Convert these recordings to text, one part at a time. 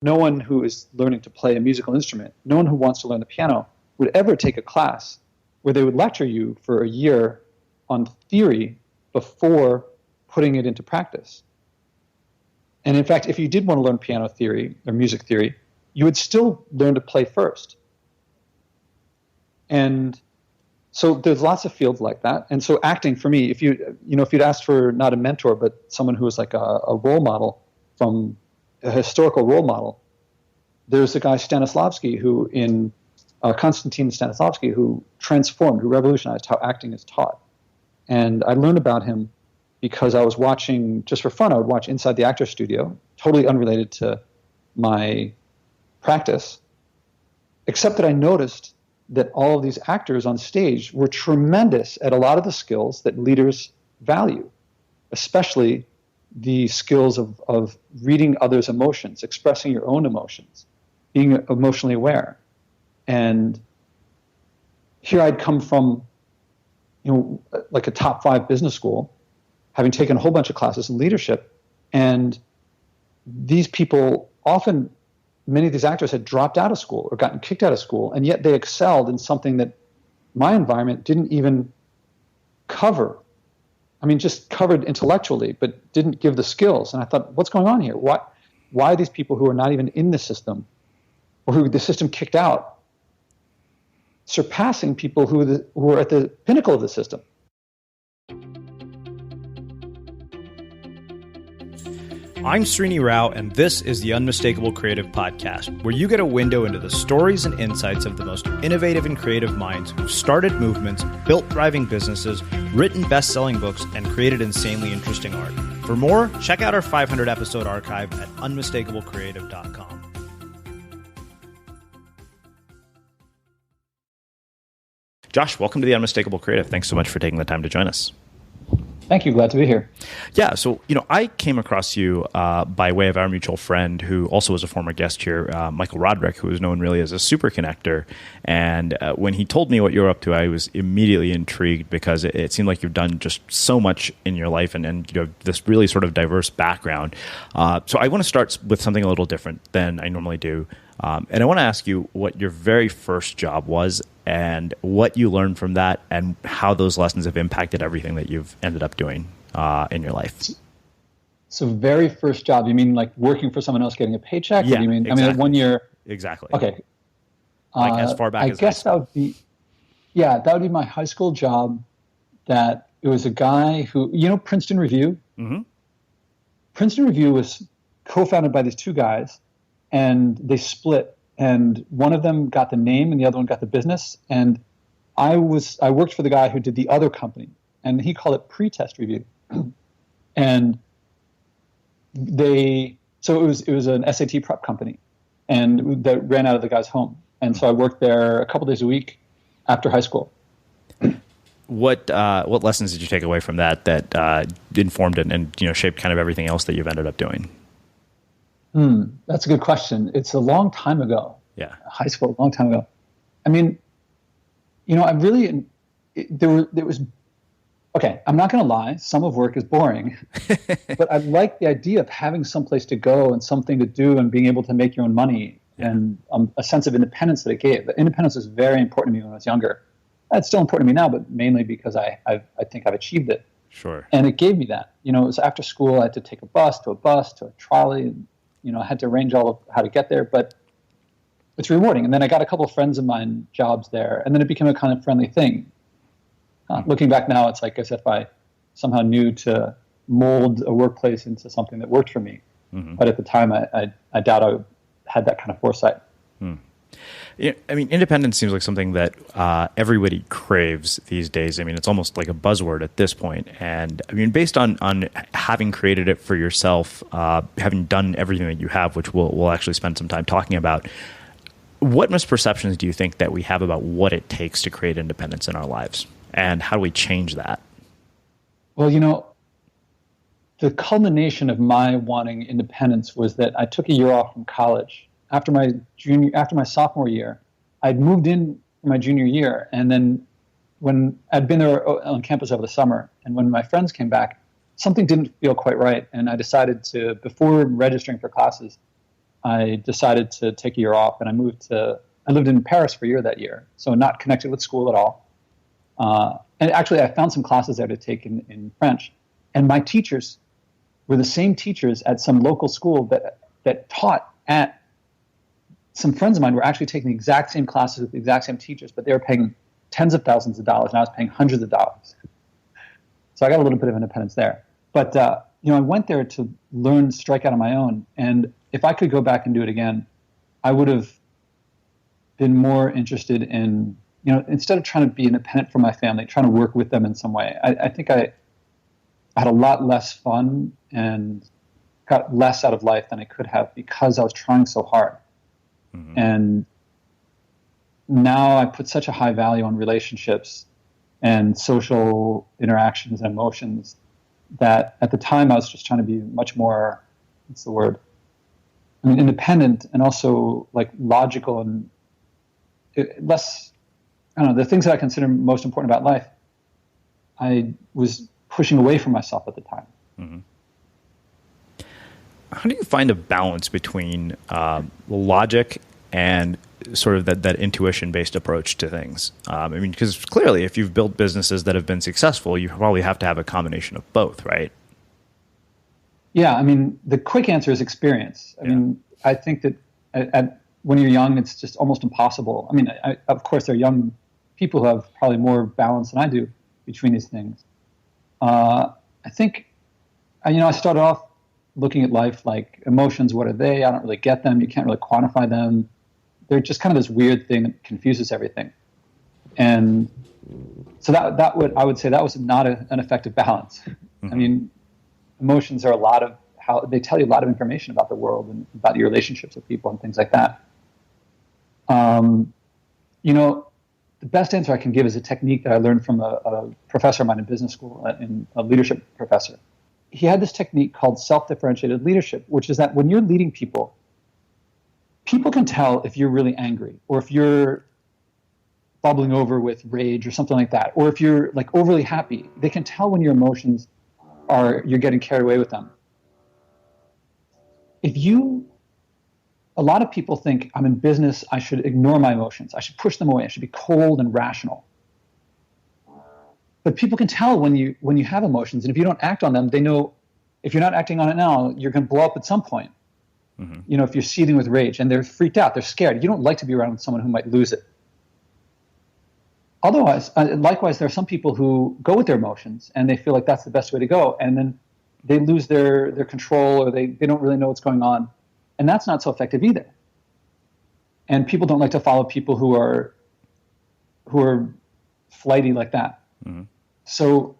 no one who is learning to play a musical instrument, no one who wants to learn the piano would ever take a class where they would lecture you for a year on theory before putting it into practice. And in fact, if you did want to learn piano theory or music theory, you would still learn to play first. And so there's lots of fields like that. And so acting for me, if you'd asked for not a mentor, but someone who was like a role model, from a historical role model, there's a guy Stanislavski Constantin Stanislavski, who revolutionized how acting is taught. And I learned about him because I was watching, just for fun, I would watch Inside the Actor's Studio, totally unrelated to my practice, except that I noticed that all of these actors on stage were tremendous at a lot of the skills that leaders value, especially the skills of reading others' emotions, expressing your own emotions, being emotionally aware. And here I'd come from, like a top 5 business school, having taken a whole bunch of classes in leadership. And these people often, many of these actors had dropped out of school or gotten kicked out of school, and yet they excelled in something that my environment didn't even cover. I mean, just covered intellectually, but didn't give the skills. And I thought, what's going on here? Why are these people who are not even in the system, or who the system kicked out, surpassing people who are at the pinnacle of the system? I'm Srini Rao, and this is the Unmistakable Creative Podcast, where you get a window into the stories and insights of the most innovative and creative minds who've started movements, built thriving businesses, written best-selling books, and created insanely interesting art. For more, check out our 500-episode archive at unmistakablecreative.com. Josh, welcome to the Unmistakable Creative. Thanks so much for taking the time to join us. Thank you. Glad to be here. Yeah. So, I came across you by way of our mutual friend, who also was a former guest here, Michael Roderick, who is known really as a super connector. And when he told me what you're up to, I was immediately intrigued, because it seemed like you've done just so much in your life, and you have this really sort of diverse background. So I want to start with something a little different than I normally do. And I want to ask you what your very first job was, and what you learned from that, and how those lessons have impacted everything that you've ended up doing in your life. So very first job, you mean like working for someone else getting a paycheck? Yeah, or do you mean, exactly. I mean, 1 year? Exactly. Okay. Like as far back I as guess that would be, that would be my high school job. That it was a guy who, Princeton Review? Mm-hmm. Princeton Review was co-founded by these two guys, and they split. And one of them got the name and the other one got the business. And I worked for the guy who did the other company, and he called it Pre-Test Review. And it was an SAT prep company, and that ran out of the guy's home. And so I worked there a couple days a week after high school. What lessons did you take away from that informed and shaped kind of everything else that you've ended up doing? That's a good question. It's a long time ago. Yeah. High school, a long time ago. I mean, okay, I'm not going to lie. Some of work is boring, but I like the idea of having someplace to go and something to do and being able to make your own money, and a sense of independence that it gave. The independence was very important to me when I was younger. It's still important to me now, but mainly because I think I've achieved it. Sure. And it gave me that. It was after school. I had to take a bus to a trolley, and I had to arrange all of how to get there, but it's rewarding. And then I got a couple of friends of mine jobs there, and then it became a kind of friendly thing. Looking back now, it's like as if I somehow knew to mold a workplace into something that worked for me. Mm-hmm. But at the time, I doubt I had that kind of foresight. Yeah, I mean, independence seems like something that everybody craves these days. I mean, it's almost like a buzzword at this point. And I mean, based on having created it for yourself, having done everything that you have, which we'll actually spend some time talking about, what misperceptions do you think that we have about what it takes to create independence in our lives? And how do we change that? Well, the culmination of my wanting independence was that I took a year off from college. After my sophomore year, I'd moved in for my junior year, and then when I'd been there on campus over the summer, and when my friends came back, something didn't feel quite right, and I decided to, before registering for classes, I decided to take a year off, and I lived in Paris for a year that year, so not connected with school at all. And actually, I found some classes there to take in French. And my teachers were the same teachers at some local school that taught at, some friends of mine were actually taking the exact same classes with the exact same teachers, but they were paying tens of thousands of dollars, and I was paying hundreds of dollars. So I got a little bit of independence there. But I went there to learn strike out on my own. And if I could go back and do it again, I would have been more interested in, instead of trying to be independent from my family, trying to work with them in some way. I think I had a lot less fun and got less out of life than I could have because I was trying so hard. Mm-hmm. And now I put such a high value on relationships and social interactions and emotions that at the time I was just trying to be much more, what's the word? Independent and also like logical and less, the things that I consider most important about life, I was pushing away from myself at the time. Mm-hmm. How do you find a balance between logic and sort of that intuition-based approach to things? Because clearly if you've built businesses that have been successful, you probably have to have a combination of both, right? Yeah, the quick answer is experience. I think that when you're young, it's just almost impossible. Of course, there are young people who have probably more balance than I do between these things. I think, I started off looking at life like emotions. What are they? I don't really get them. You can't really quantify them. They're just kind of this weird thing that confuses everything. And so I would say that was not an effective balance. Mm-hmm. Emotions are a lot of how they tell you a lot of information about the world and about your relationships with people and things like that. The best answer I can give is a technique that I learned from a professor of mine in business school, a leadership professor. He had this technique called self-differentiated leadership, which is that when you're leading people, people can tell if you're really angry or if you're bubbling over with rage or something like that, or if you're like overly happy. They can tell when your emotions you're getting carried away with them. A lot of people think, I'm in business, I should ignore my emotions. I should push them away. I should be cold and rational. But people can tell when you have emotions, and if you don't act on them, they know if you're not acting on it now, you're going to blow up at some point. Mm-hmm. If you're seething with rage and they're freaked out, they're scared. You don't like to be around someone who might lose it. Otherwise, likewise, there are some people who go with their emotions and they feel like that's the best way to go, and then they lose their control, or they don't really know what's going on. And that's not so effective either. And people don't like to follow people who are flighty like that. Mm-hmm. So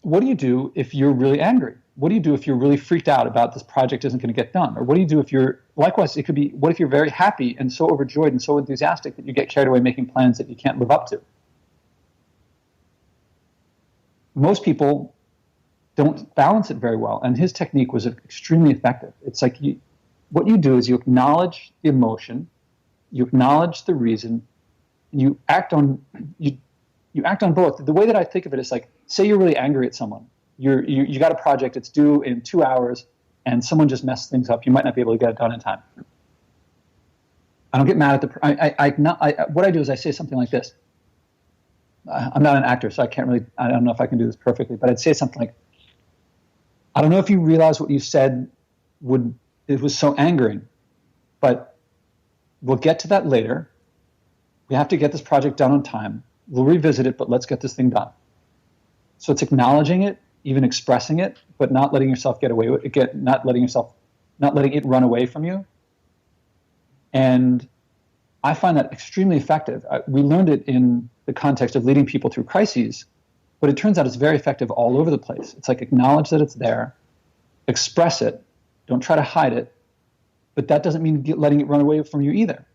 what do you do if you're really angry? What do you do if you're really freaked out about this project isn't going to get done? Or what do you do if likewise, it could be, what if you're very happy and so overjoyed and so enthusiastic that you get carried away making plans that you can't live up to? Most people don't balance it very well, and his technique was extremely effective. It's like what you do is you acknowledge the emotion, you acknowledge the reason, and you act on both. The way that I think of it is like, say you're really angry at someone. You got a project, it's due in 2 hours, and someone just messed things up. You might not be able to get it done in time. I don't get mad at what I do is I say something like this. I'm not an actor, so I don't know if I can do this perfectly, but I'd say something like, I don't know if you realize what you said it was so angering, but we'll get to that later. We have to get this project done on time. We'll revisit it, but let's get this thing done. So it's acknowledging it, even expressing it, but not letting yourself get away with it, not letting it run away from you. And I find that extremely effective. We learned it in the context of leading people through crises, but it turns out it's very effective all over the place. It's like acknowledge that it's there, express it, don't try to hide it, but that doesn't mean letting it run away from you either.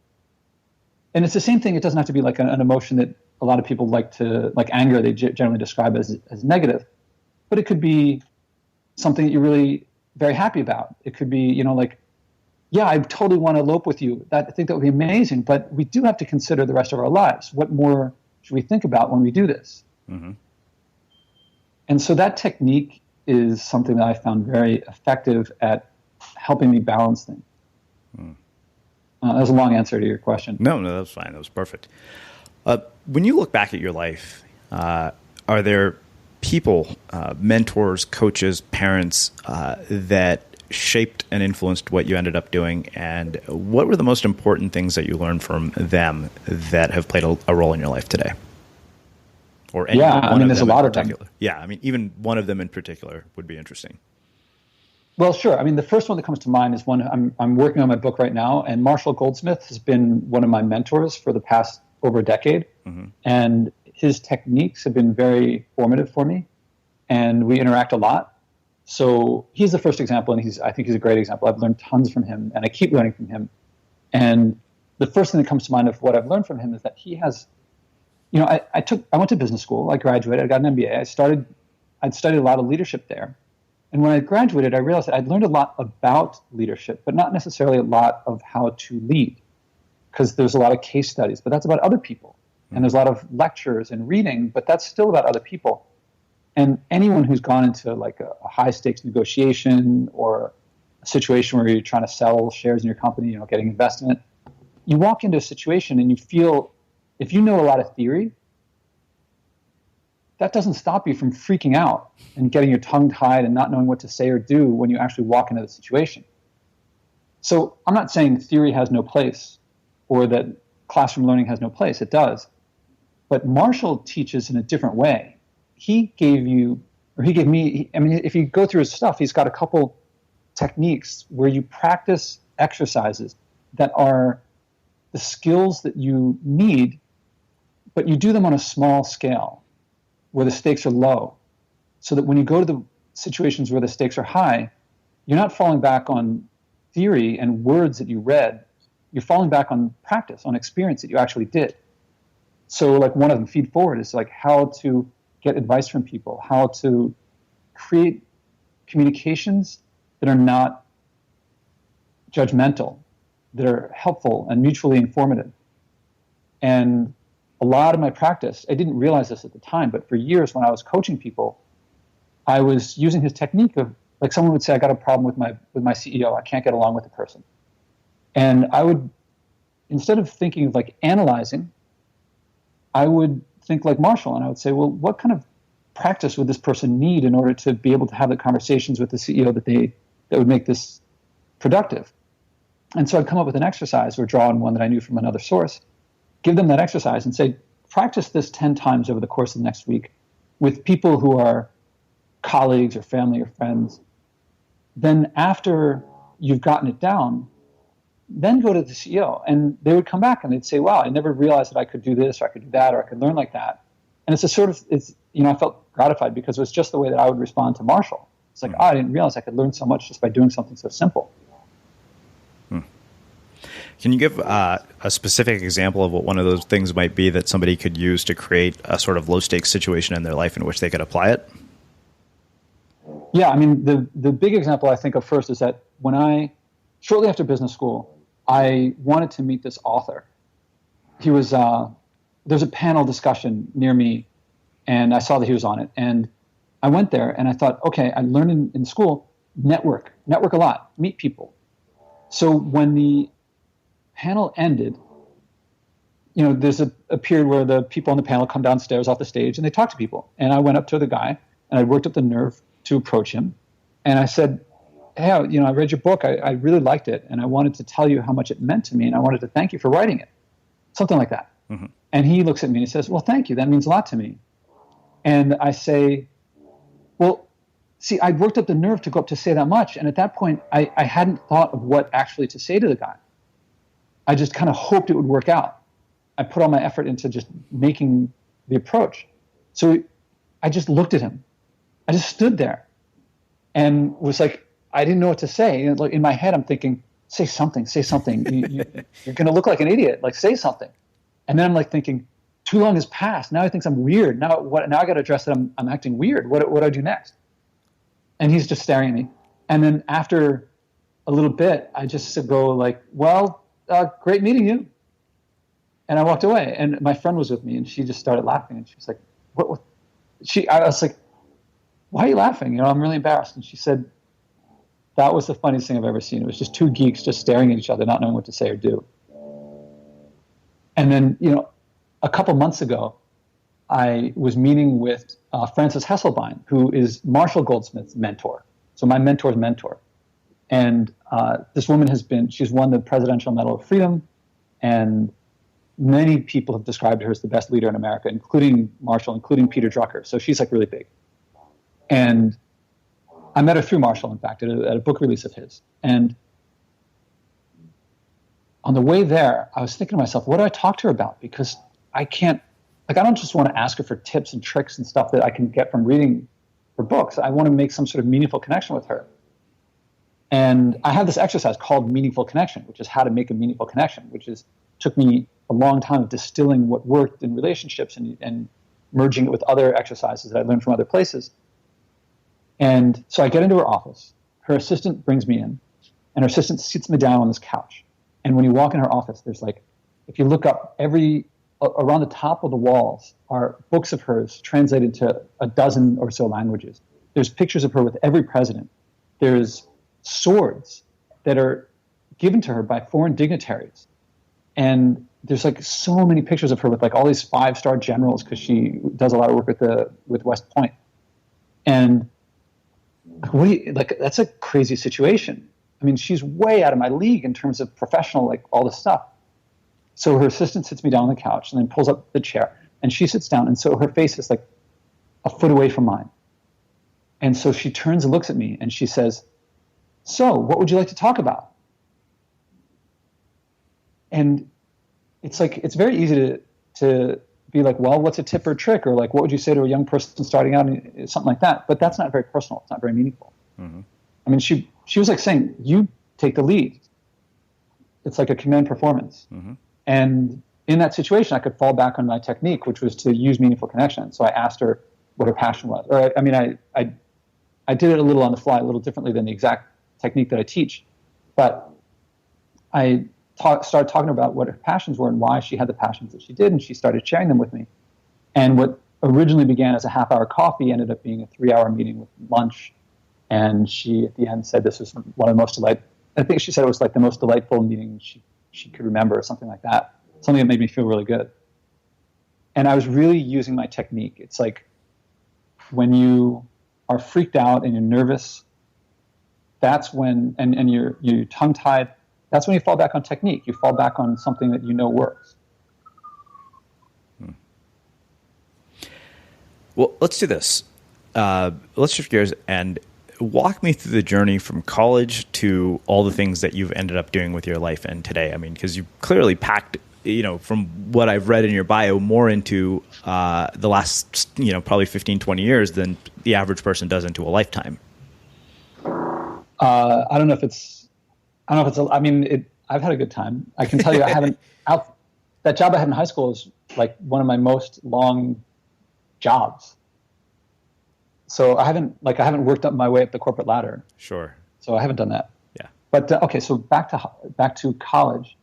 And it's the same thing. It doesn't have to be like an emotion that a lot of people like anger, they generally describe as negative, but it could be something that you're really very happy about. It could be, yeah, I totally want to elope with you. I think that would be amazing, but we do have to consider the rest of our lives. What more should we think about when we do this? Mm-hmm. And so that technique is something that I found very effective at helping me balance things. That was a long answer to your question. No, that was fine. That was perfect. When you look back at your life, are there people, mentors, coaches, parents that shaped and influenced what you ended up doing? And what were the most important things that you learned from them that have played a role in your life today? Or any there's a lot of them. Yeah, I mean, even one of them in particular would be interesting. Well, sure. I mean, the first one that comes to mind is one I'm working on my book right now, and Marshall Goldsmith has been one of my mentors for the past over a decade, and his techniques have been very formative for me, and we interact a lot. So he's the first example, and I think he's a great example. I've learned tons from him, and I keep learning from him. And the first thing that comes to mind of what I've learned from him is that he has, I went to business school, I graduated, I got an MBA, I'd studied a lot of leadership there. And when I graduated, I realized that I'd learned a lot about leadership, but not necessarily a lot of how to lead, because there's a lot of case studies, but that's about other people. And there's a lot of lectures and reading, but that's still about other people. And anyone who's gone into like a high stakes negotiation or a situation where you're trying to sell shares in your company, getting invested in it, you walk into a situation and you feel, if you know a lot of theory, that doesn't stop you from freaking out and getting your tongue tied and not knowing what to say or do when you actually walk into the situation. So I'm not saying theory has no place or that classroom learning has no place. It does. But Marshall teaches in a different way. He gave me, if you go through his stuff, he's got a couple techniques where you practice exercises that are the skills that you need, but you do them on a small scale where the stakes are low, so that when you go to the situations where the stakes are high, you're not falling back on theory and words that you read. You're falling back on practice, on experience that you actually did. So like one of them, feed forward, is like how to get advice from people, how to create communications that are not judgmental, that are helpful and mutually informative. And a lot of my practice, I didn't realize this at the time, but for years when I was coaching people, I was using his technique of, like, someone would say, I got a problem with my CEO, I can't get along with the person. And I would, instead of thinking of like analyzing, I would think like Marshall, and I would say, well, what kind of practice would this person need in order to be able to have the conversations with the CEO that would make this productive? And so I'd come up with an exercise or draw on one that I knew from another source, give them that exercise and say, practice this 10 times over the course of the next week with people who are colleagues or family or friends. Then after you've gotten it down, then go to the CEO. And they would come back and they'd say, wow, I never realized that I could do this or I could do that or I could learn like that. And it's I felt gratified because it was just the way that I would respond to Marshall. It's like, I didn't realize I could learn so much just by doing something so simple. Can you give a specific example of what one of those things might be that somebody could use to create a sort of low-stakes situation in their life in which they could apply it? Yeah, I mean, the big example I think of first is that shortly after business school, I wanted to meet this author. There's a panel discussion near me, and I saw that he was on it. And I went there, and I thought, okay, I learned in school, network a lot, meet people. So when the panel ended, there's a period where the people on the panel come downstairs off the stage and they talk to people. And I went up to the guy and I worked up the nerve to approach him. And I said, hey, I read your book. I really liked it. And I wanted to tell you how much it meant to me. And I wanted to thank you for writing it. Something like that. Mm-hmm. And he looks at me and he says, well, thank you. That means a lot to me. And I say, well, see, I worked up the nerve to go up to say that much. And at that point, I hadn't thought of what actually to say to the guy. I just kind of hoped it would work out. I put all my effort into just making the approach. So I just looked at him. I just stood there and was like, I didn't know what to say. And in my head, I'm thinking, say something. You're going to look like an idiot. Like, say something. And then I'm like thinking, too long has passed. Now he thinks I'm weird. Now I got to address that I'm acting weird. What do I do next? And he's just staring at me. And then after a little bit, I just go like, well, great meeting you. And I walked away. And my friend was with me, and she just started laughing. And she was like, what? I was like, why are you laughing? I'm really embarrassed. And she said, That was the funniest thing I've ever seen. It was just two geeks just staring at each other, not knowing what to say or do. And then, a couple months ago, I was meeting with Frances Hesselbein, who is Marshall Goldsmith's mentor. So my mentor's mentor. And this woman she's won the Presidential Medal of Freedom, and many people have described her as the best leader in America, including Marshall, including Peter Drucker. So she's like really big. And I met her through Marshall, in fact, at a book release of his. And on the way there, I was thinking to myself, what do I talk to her about? Because I don't just want to ask her for tips and tricks and stuff that I can get from reading her books. I want to make some sort of meaningful connection with her. And I have this exercise called meaningful connection, which is how to make a meaningful connection, took me a long time of distilling what worked in relationships and merging it with other exercises that I learned from other places. And so I get into her office. Her assistant brings me in, and her assistant sits me down on this couch. And when you walk in her office, there's if you look up, around the top of the walls are books of hers translated to a dozen or so languages. There's pictures of her with every president. There's swords that are given to her by foreign dignitaries. And there's so many pictures of her with all these 5-star generals, because she does a lot of work with West Point. And that's a crazy situation. I mean, she's way out of my league in terms of professional, all this stuff. So her assistant sits me down on the couch and then pulls up the chair, and she sits down. And so her face is a foot away from mine. And so she turns and looks at me and she says, "So what would you like to talk about?" And it's very easy to be well, what's a tip or trick? Or what would you say to a young person starting out? Something like that. But that's not very personal. It's not very meaningful. Mm-hmm. I mean, she was saying, you take the lead. It's like a command performance. Mm-hmm. And in that situation, I could fall back on my technique, which was to use meaningful connection. So I asked her what her passion was. Or I did it a little on the fly, a little differently than the exact technique that I teach. But I started talking about what her passions were and why she had the passions that she did, and she started sharing them with me. And what originally began as a half-hour coffee ended up being a 3-hour meeting with lunch. And she, at the end, said this was one of the most delightful. I think she said it was the most delightful meeting she could remember, or something like that. Something that made me feel really good. And I was really using my technique. It's when you are freaked out and you're nervous, that's when, and you're tongue-tied, that's when you fall back on technique. You fall back on something that you know works. Well, let's do this. Let's shift gears and walk me through the journey from college to all the things that you've ended up doing with your life and today. I mean, because you clearly packed, from what I've read in your bio, more into the last, probably 15, 20 years than the average person does into a lifetime. I don't know if it's, I've had a good time. I can tell you, that job I had in high school is one of my most long jobs. So I haven't worked up my way up the corporate ladder. Sure. So I haven't done that. Yeah. But okay, so back to college.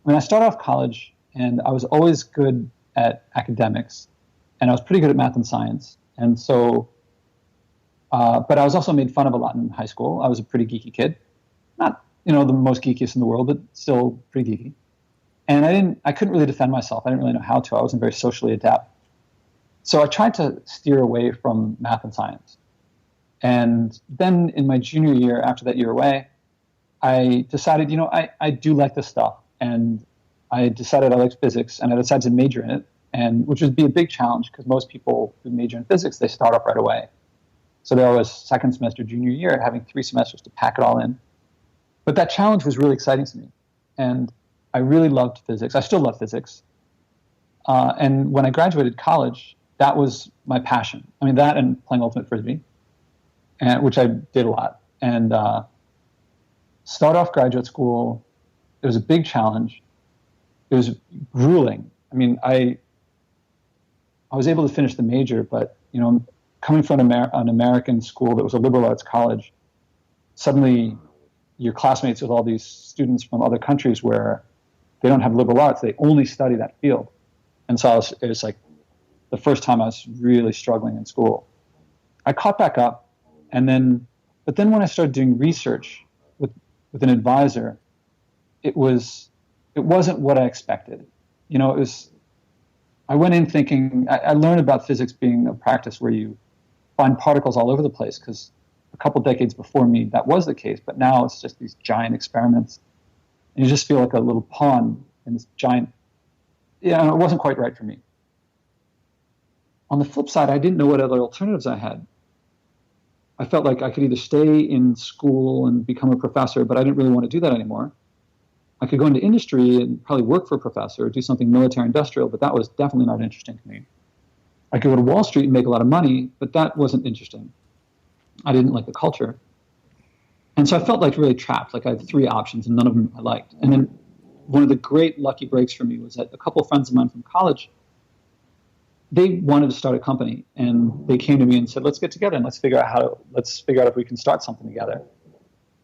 I started off college, and I was always good at academics, and I was pretty good at math and science. And so, but I was also made fun of a lot in high school. I was a pretty geeky kid, not the most geekiest in the world, but still pretty geeky. And I couldn't really defend myself. I didn't really know how to. I wasn't very socially adept. So I tried to steer away from math and science. And then in my junior year, after that year away, I decided, I do like this stuff. And I decided I liked physics, and I decided to major in it, which would be a big challenge because most people who major in physics, they start off right away. So there was second semester, junior year, having 3 semesters to pack it all in. But that challenge was really exciting to me. And I really loved physics. I still love physics. And when I graduated college, that was my passion. That and playing Ultimate Frisbee, which I did a lot. And start off graduate school, it was a big challenge. It was grueling. I was able to finish the major, but, coming from an American school that was a liberal arts college, suddenly you're classmates with all these students from other countries where they don't have liberal arts. They only study that field. And so it was the first time I was really struggling in school. I caught back up, and then But then when I started doing research with an advisor, it wasn't what I expected. I went in thinking, I learned about physics being a practice where you find particles all over the place, because a couple decades before me, that was the case. But now it's just these giant experiments, and you just feel like a little pawn in this giant. Yeah, it wasn't quite right for me. On the flip side, I didn't know what other alternatives I had. I felt like I could either stay in school and become a professor, but I didn't really want to do that anymore. I could go into industry and probably work for a professor or do something military industrial, but that was definitely not interesting to me. I could go to Wall Street and make a lot of money, but that wasn't interesting. I didn't like the culture. And so I felt like really trapped, like I had 3 options and none of them I liked. And then one of the great lucky breaks for me was that a couple of friends of mine from college, they wanted to start a company, and they came to me and said, let's get together and let's figure out if we can start something together.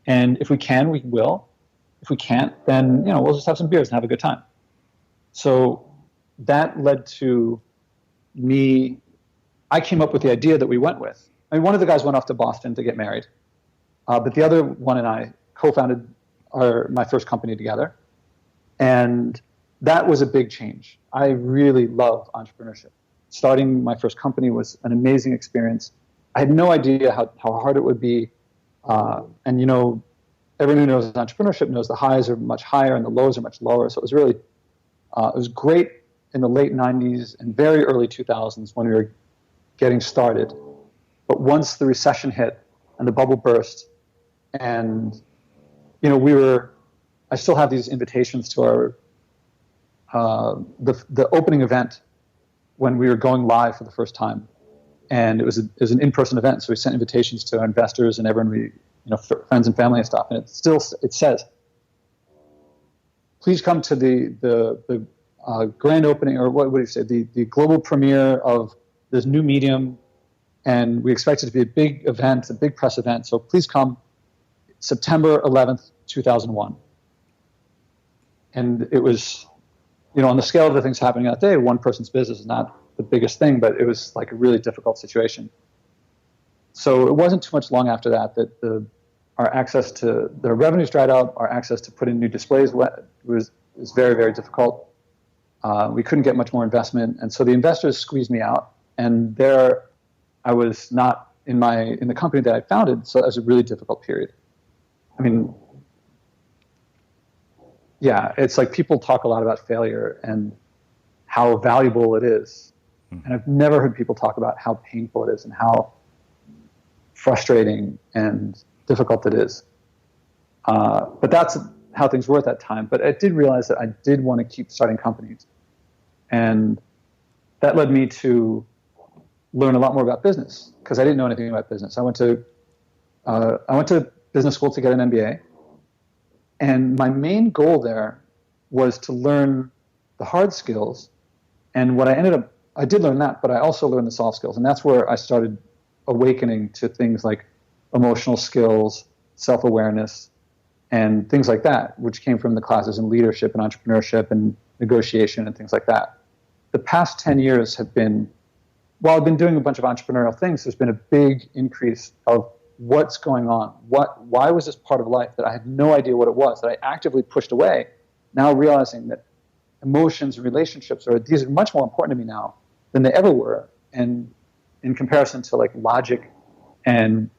And if we can, we will. If we can't, then we'll just have some beers and have a good time. So that led to me. I came up with the idea that we went with. I mean, one of the guys went off to Boston to get married, but the other one and I co-founded my first company together, and that was a big change. I really love entrepreneurship. Starting my first company was an amazing experience. I had no idea how hard it would be, and everyone who knows entrepreneurship knows the highs are much higher and the lows are much lower. So it was really, it was great in the late 90s and very early 2000s when we were getting started. But once the recession hit and the bubble burst, and I still have these invitations to our the opening event when we were going live for the first time, and it was an in-person event. So we sent invitations to our investors and everyone friends and family and stuff. And it says, please come to the grand opening, or what do you say, the global premiere of this new medium, and we expect it to be a big event, a big press event. So please come September 11th, 2001. And it was, on the scale of the things happening that day, one person's business is not the biggest thing, but it was like a really difficult situation. So it wasn't too much long after that our access to the revenues dried up, our access to put in new displays was very, very difficult. We couldn't get much more investment, and so the investors squeezed me out. And there, I was not in the company that I founded, so it was a really difficult period. I mean, yeah, it's like people talk a lot about failure and how valuable it is, and I've never heard people talk about how painful it is and how frustrating and difficult it is. But that's how things were at that time. But I did realize that I did want to keep starting companies, and that led me to learn a lot more about business, because I didn't know anything about business. I went to business school to get an MBA, and my main goal there was to learn the hard skills. And what I did learn that, but I also learned the soft skills, and that's where I started awakening to things like emotional skills, self-awareness, and things like that, which came from the classes in leadership and entrepreneurship and negotiation and things like that. The past 10 years have been, while I've been doing a bunch of entrepreneurial things, there's been a big increase of what's going on. Why was this part of life that I had no idea what it was, that I actively pushed away, now realizing that emotions and relationships these are much more important to me now than they ever were. And in comparison to like logic and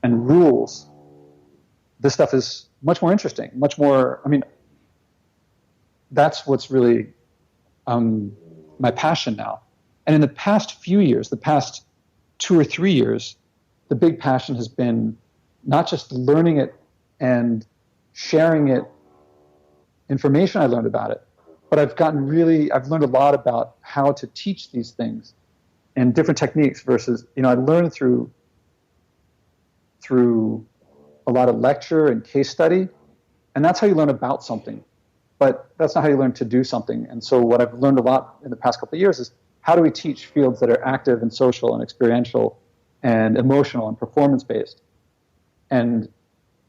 rules, this stuff is much more interesting, much more, I mean, that's what's really my passion now. And in the past few years, the past 2 or 3 years, the big passion has been not just learning it and sharing it, information I learned about it, but I've learned a lot about how to teach these things and different techniques versus, I learned through a lot of lecture and case study, and that's how you learn about something, but that's not how you learn to do something. And so what I've learned a lot in the past couple of years is how do we teach fields that are active and social and experiential and emotional and performance-based. And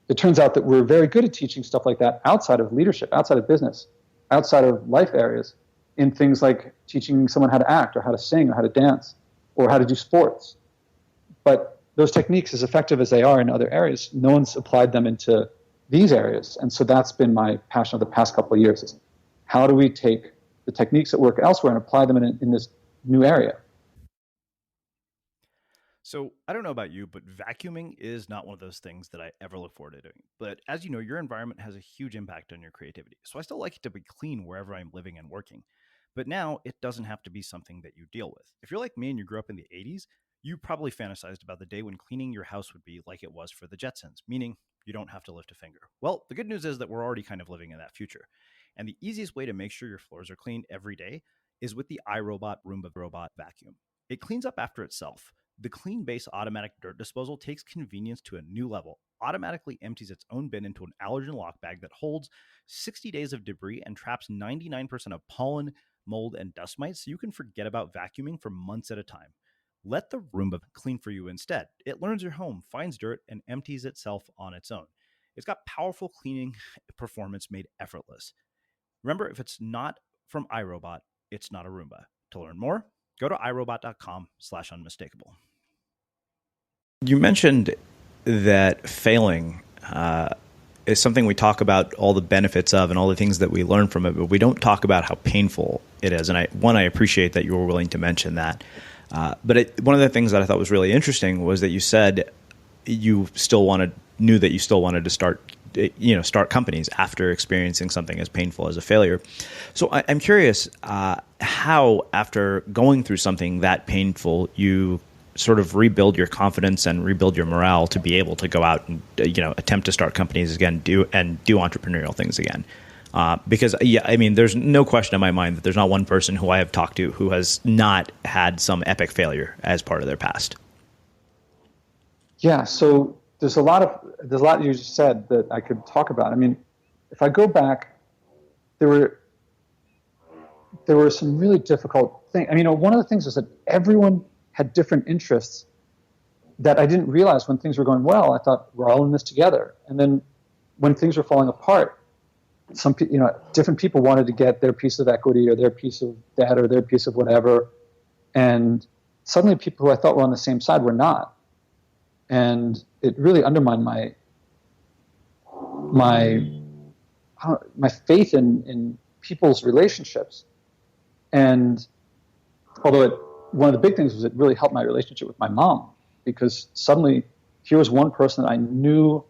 it turns out that we're very good at teaching stuff like that outside of leadership, outside of business, outside of life areas, in things like teaching someone how to act or how to sing or how to dance or how to do sports. But those techniques, as effective as they are in other areas, no one's applied them into these areas. And so that's been my passion of the past couple of years, is how do we take the techniques that work elsewhere and apply them in this new area? So I don't know about you, but vacuuming is not one of those things that I ever look forward to doing. But as you know, your environment has a huge impact on your creativity. So I still like it to be clean wherever I'm living and working. But now it doesn't have to be something that you deal with. If you're like me and you grew up in the 80s, you probably fantasized about the day when cleaning your house would be like it was for the Jetsons, meaning you don't have to lift a finger. Well, the good news is that we're already kind of living in that future. And the easiest way to make sure your floors are clean every day is with the iRobot Roomba Robot Vacuum. It cleans up after itself. The Clean Base automatic dirt disposal takes convenience to a new level, automatically empties its own bin into an allergen lock bag that holds 60 days of debris and traps 99% of pollen, mold, and dust mites, so you can forget about vacuuming for months at a time. Let the Roomba clean for you instead. It learns your home, finds dirt, and empties itself on its own. It's got powerful cleaning performance made effortless. Remember, if it's not from iRobot, it's not a Roomba. To learn more, go to irobot.com/unmistakable. You mentioned that failing is something we talk about all the benefits of and all the things that we learn from it, but we don't talk about how painful it is. And I appreciate that you were willing to mention that. But one of the things that I thought was really interesting was that you said you knew that you still wanted to start companies after experiencing something as painful as a failure. So I'm curious how, after going through something that painful, you sort of rebuild your confidence and rebuild your morale to be able to go out and attempt to start companies again, do entrepreneurial things again. Because there's no question in my mind that there's not one person who I have talked to who has not had some epic failure as part of their past. Yeah. So there's a lot you just said that I could talk about. I mean, if I go back, there were some really difficult things. I mean, one of the things was that everyone had different interests that I didn't realize when things were going well. I thought we're all in this together. And then when things were falling apart, different people wanted to get their piece of equity or their piece of debt or their piece of whatever. And suddenly people who I thought were on the same side were not. And it really undermined my faith in people's relationships. And although one of the big things was it really helped my relationship with my mom, because suddenly here was one person that I knew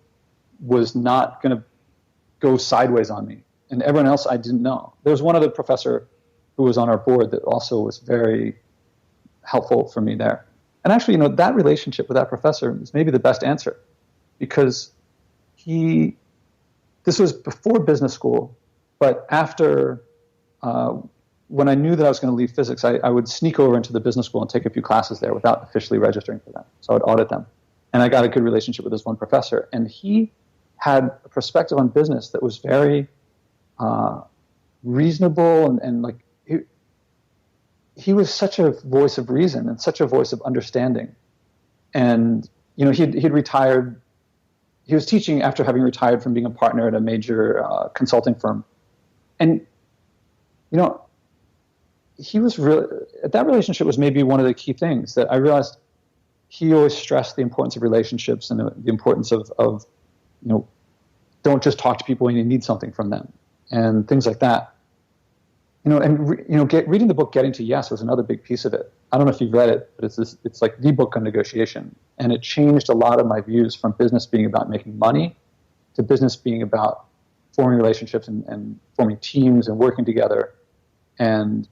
was not going to go sideways on me, and everyone else I didn't know. There was one other professor who was on our board that also was very helpful for me there. And actually, that relationship with that professor is maybe the best answer, because this was before business school, but after, when I knew that I was going to leave physics, I would sneak over into the business school and take a few classes there without officially registering for them. So I would audit them. And I got a good relationship with this one professor. And he had a perspective on business that was very reasonable, and like he was such a voice of reason and such a voice of understanding. And he'd retired. He was teaching after having retired from being a partner at a major consulting firm. And he was really, that relationship was maybe one of the key things that I realized. He always stressed the importance of relationships and the importance of don't just talk to people when you need something from them and things like that. Reading the book Getting to Yes was another big piece of it. I don't know if you've read it, but it's like the book on negotiation. And it changed a lot of my views from business being about making money to business being about forming relationships and forming teams and working together. And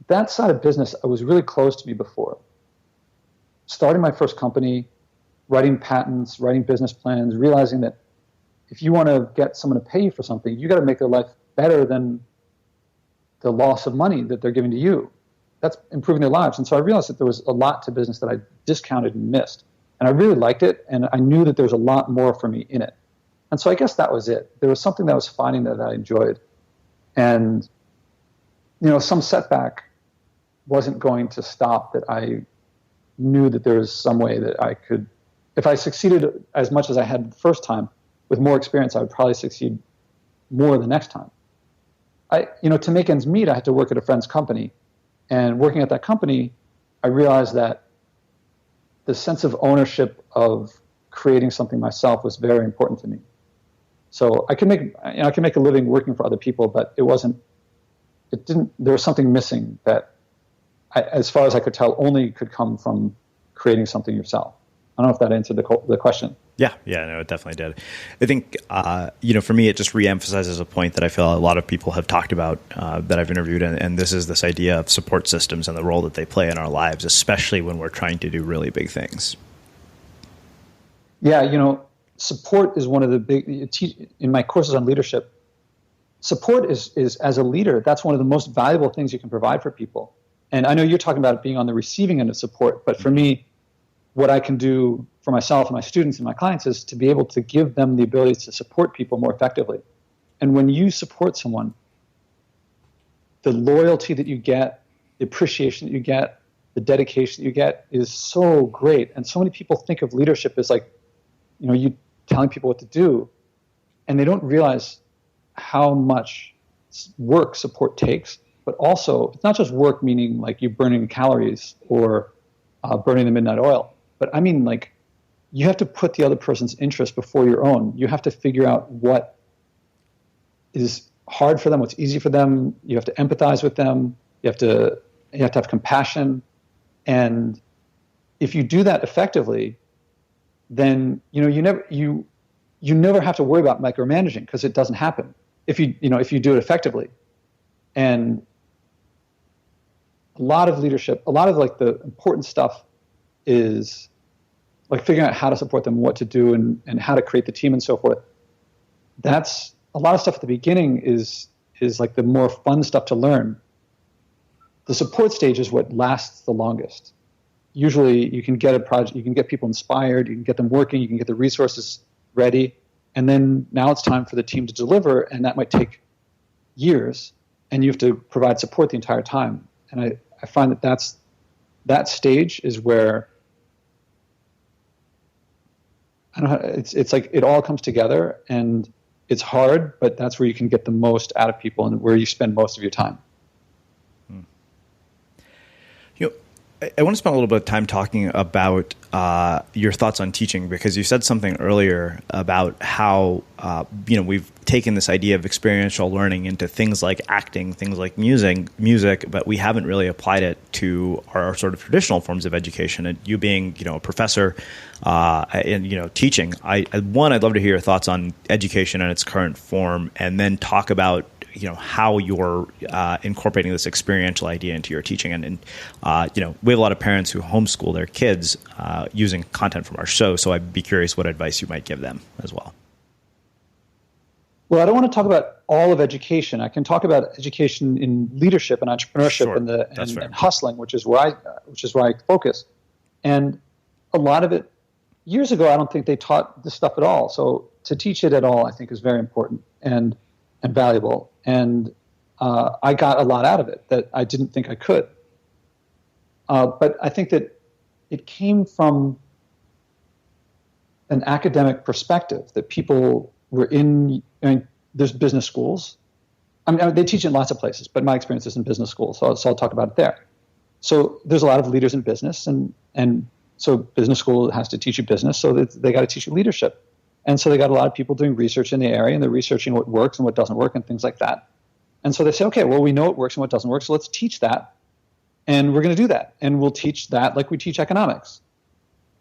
that side of business was really close to me before. Starting my first company, writing patents, writing business plans, realizing that if you want to get someone to pay you for something, you got to make their life better than the loss of money that they're giving to you. That's improving their lives. And so I realized that there was a lot to business that I discounted and missed. And I really liked it, and I knew that there was a lot more for me in it. And so I guess that was it. There was something that I was finding that I enjoyed. And, some setback wasn't going to stop that. I knew that there was some way that I could, if I succeeded as much as I had the first time, with more experience, I would probably succeed more the next time. To make ends meet, I had to work at a friend's company. And working at that company, I realized that the sense of ownership of creating something myself was very important to me. So I could make a living working for other people, but there was something missing that, as far as I could tell, only could come from creating something yourself. I don't know if that answered the question. Yeah, no, it definitely did. I think, for me, it just reemphasizes a point that I feel a lot of people have talked about that I've interviewed, and this is this idea of support systems and the role that they play in our lives, especially when we're trying to do really big things. Yeah, support is one of the big, in my courses on leadership, support is as a leader, that's one of the most valuable things you can provide for people. And I know you're talking about it being on the receiving end of support, but for me, what I can do for myself and my students and my clients is to be able to give them the ability to support people more effectively. And when you support someone, the loyalty that you get, the appreciation that you get, the dedication that you get is so great. And so many people think of leadership as like, you telling people what to do, and they don't realize how much work support takes. But also, it's not just work, meaning like you burning calories or burning the midnight oil. But I mean, like, you have to put the other person's interest before your own. You have to figure out what is hard for them, what's easy for them. You have to empathize with them. You have to have compassion. And if you do that effectively, then you never have to worry about micromanaging, because it doesn't happen if you do it effectively. And a lot of leadership, a lot of like the important stuff is like figuring out how to support them, what to do, and how to create the team and so forth. That's a lot of stuff at the beginning is like the more fun stuff to learn. The support stage is what lasts the longest. Usually you can get a project, you can get people inspired, you can get them working, you can get the resources ready, and then now it's time for the team to deliver, and that might take years, and you have to provide support the entire time. And I find that stage is where it's like it all comes together, and it's hard, but that's where you can get the most out of people and where you spend most of your time. I want to spend a little bit of time talking about your thoughts on teaching, because you said something earlier about how we've taken this idea of experiential learning into things like acting, things like music, but we haven't really applied it to our sort of traditional forms of education. And you being a professor and teaching, I'd love to hear your thoughts on education in its current form, and then talk about how you're incorporating this experiential idea into your teaching. And we have a lot of parents who homeschool their kids using content from our show. So I'd be curious what advice you might give them as well. Well, I don't want to talk about all of education. I can talk about education in leadership and entrepreneurship, sure, and hustling, which is where I focus. And a lot of it, years ago, I don't think they taught this stuff at all. So to teach it at all, I think, is very important and valuable. And I got a lot out of it that I didn't think I could. But I think that it came from an academic perspective, that people were there's business schools. I mean, they teach in lots of places, but my experience is in business schools, so I'll talk about it there. So there's a lot of leaders in business, and so business school has to teach you business, so they got to teach you leadership. And so they got a lot of people doing research in the area, and they're researching what works and what doesn't work and things like that. And so they say, okay, well, we know what works and what doesn't work, so let's teach that. And we're going to do that. And we'll teach that like we teach economics.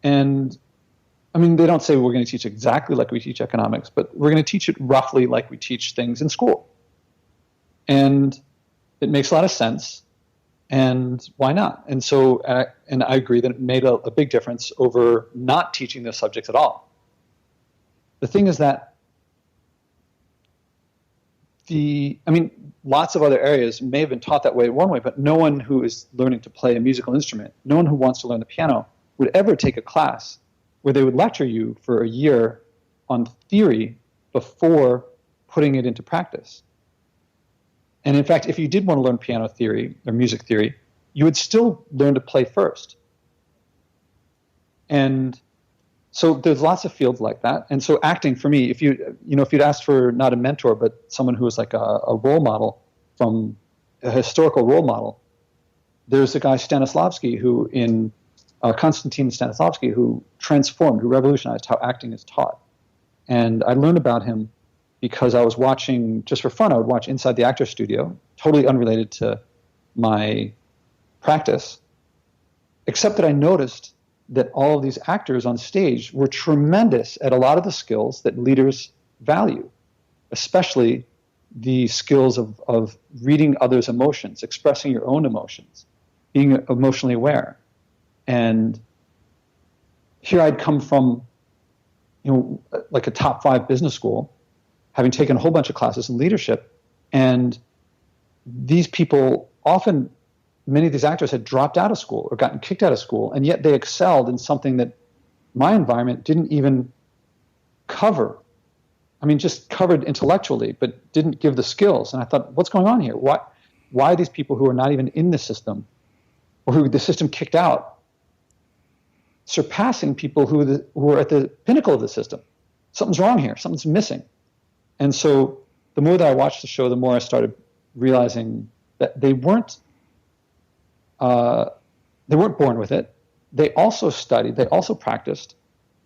And I mean, they don't say we're going to teach exactly like we teach economics, but we're going to teach it roughly like we teach things in school. And it makes a lot of sense. And why not? And so, and I agree that it made a big difference over not teaching those subjects at all. The thing is that lots of other areas may have been taught that way one way, but no one who is learning to play a musical instrument, no one who wants to learn the piano would ever take a class where they would lecture you for a year on theory before putting it into practice. And in fact, if you did want to learn piano theory or music theory, you would still learn to play first. And so there's lots of fields like that. And so acting, for me, if you'd asked for not a mentor, but someone who was like a role model, from a historical role model, there's a guy, Stanislavski, who in Constantin Stanislavski, who revolutionized how acting is taught. And I learned about him because I was watching, just for fun, I would watch Inside the Actor's Studio, totally unrelated to my practice, except that I noticed that all of these actors on stage were tremendous at a lot of the skills that leaders value, especially the skills of reading others' emotions, expressing your own emotions, being emotionally aware. And here I'd come from, like a top 5 business school, having taken a whole bunch of classes in leadership. And these people often, many of these actors had dropped out of school or gotten kicked out of school, and yet they excelled in something that my environment didn't even cover. I mean, just covered intellectually, but didn't give the skills. And I thought, what's going on here? Why are these people who are not even in the system, or who the system kicked out, surpassing people who are at the pinnacle of the system? Something's wrong here. Something's missing. And so the more that I watched the show, the more I started realizing that they weren't born with it. They also studied, they also practiced,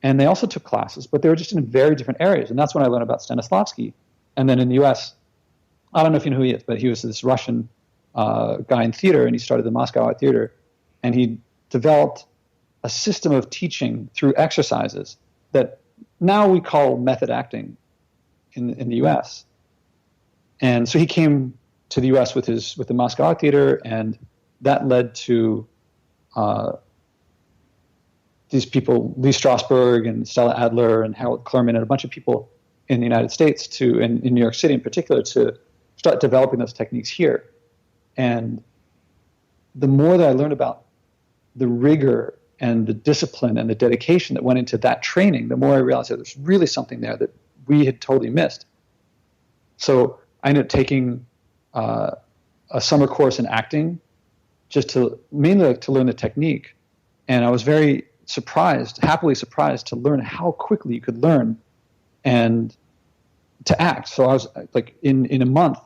and they also took classes, but they were just in very different areas. And that's when I learned about Stanislavski. And then in the US, I don't know if you know who he is, but he was this Russian guy in theater, and he started the Moscow Art Theater, and he developed a system of teaching through exercises that now we call method acting in the US. And so he came to the US with the Moscow Art Theater, and that led to these people, Lee Strasberg and Stella Adler and Harold Klerman, and a bunch of people in the United States, in New York City in particular, to start developing those techniques here. And the more that I learned about the rigor and the discipline and the dedication that went into that training, the more I realized that there's really something there that we had totally missed. So I ended up taking a summer course in acting, mainly to learn the technique. And I was very happily surprised to learn how quickly you could learn and to act. So I was like, in a month,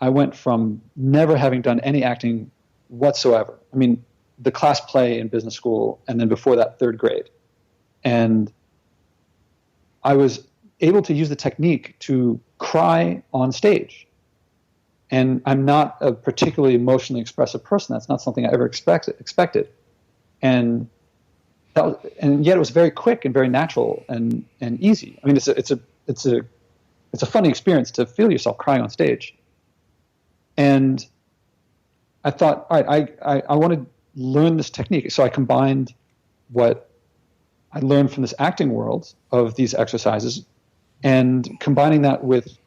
I went from never having done any acting whatsoever. I mean, the class play in business school, and then before that, 3rd grade. And I was able to use the technique to cry on stage. And I'm not a particularly emotionally expressive person. That's not something I ever expected. And yet it was very quick and very natural and easy. I mean, it's a funny experience to feel yourself crying on stage. And I thought, all right, I want to learn this technique. So I combined what I learned from this acting world of these exercises, and combining that with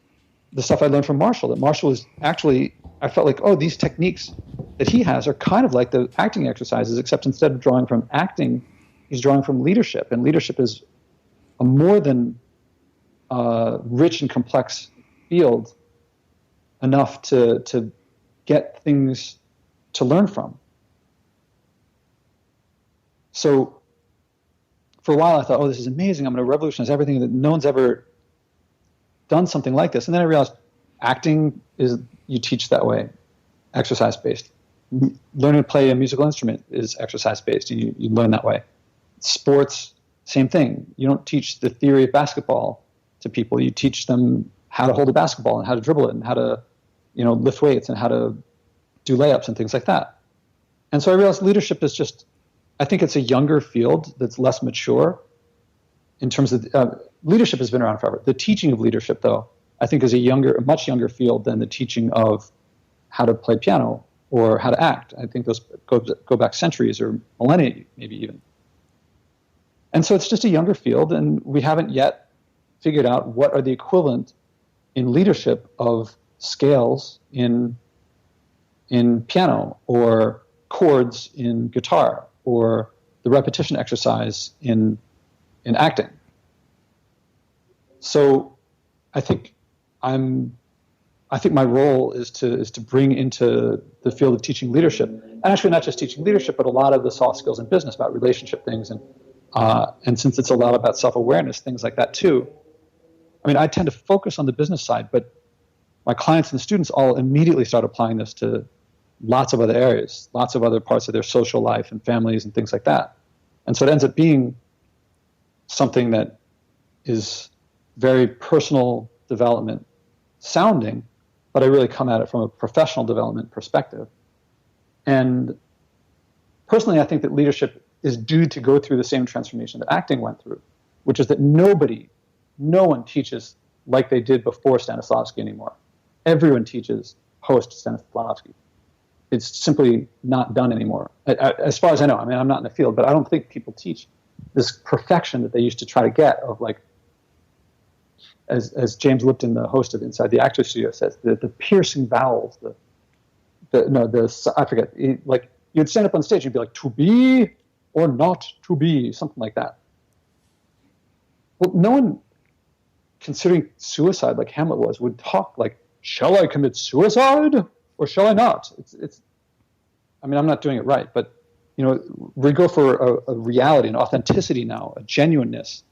the stuff I learned from Marshall. That Marshall is actually, I felt like, oh, these techniques that he has are kind of like the acting exercises, except instead of drawing from acting, he's drawing from leadership. And leadership is a more than rich and complex field enough to get things to learn from. So for a while I thought, oh, this is amazing. I'm going to revolutionize everything, that no one's ever done something like this. And then I realized acting is, you teach that way, exercise-based. Learning to play a musical instrument is exercise-based. You learn that way. Sports, same thing. You don't teach the theory of basketball to people. You teach them how to hold a basketball and how to dribble it and how to, lift weights and how to do layups and things like that. And so I realized leadership is just, I think it's a younger field that's less mature in terms of leadership has been around forever. The teaching of leadership, though, I think is a much younger field than the teaching of how to play piano or how to act. I think those go back centuries or millennia, maybe even. And so it's just a younger field, and we haven't yet figured out what are the equivalent in leadership of scales in piano, or chords in guitar, or the repetition exercise in acting. So I think my role is to bring into the field of teaching leadership, and actually not just teaching leadership, but a lot of the soft skills in business, about relationship things, and since it's a lot about self-awareness, things like that too. I mean, I tend to focus on the business side, but my clients and students all immediately start applying this to lots of other areas, lots of other parts of their social life and families and things like that. And so it ends up being something that is very personal development sounding, but I really come at it from a professional development perspective. And personally, I think that leadership is due to go through the same transformation that acting went through, which is that no one teaches like they did before Stanislavski anymore. Everyone teaches post Stanislavski. It's simply not done anymore. As far as I know, I mean, I'm not in the field, but I don't think people teach this perfection that they used to try to get of, like, as James Lipton, the host of Inside the Actors Studio, says, the piercing vowels, I forget, like, you'd stand up on stage and you'd be like, to be or not to be, something like that. Well, no one considering suicide like Hamlet was would talk like, shall I commit suicide or shall I not? I mean, I'm not doing it right, but, you know, we go for a reality, an authenticity now, a genuineness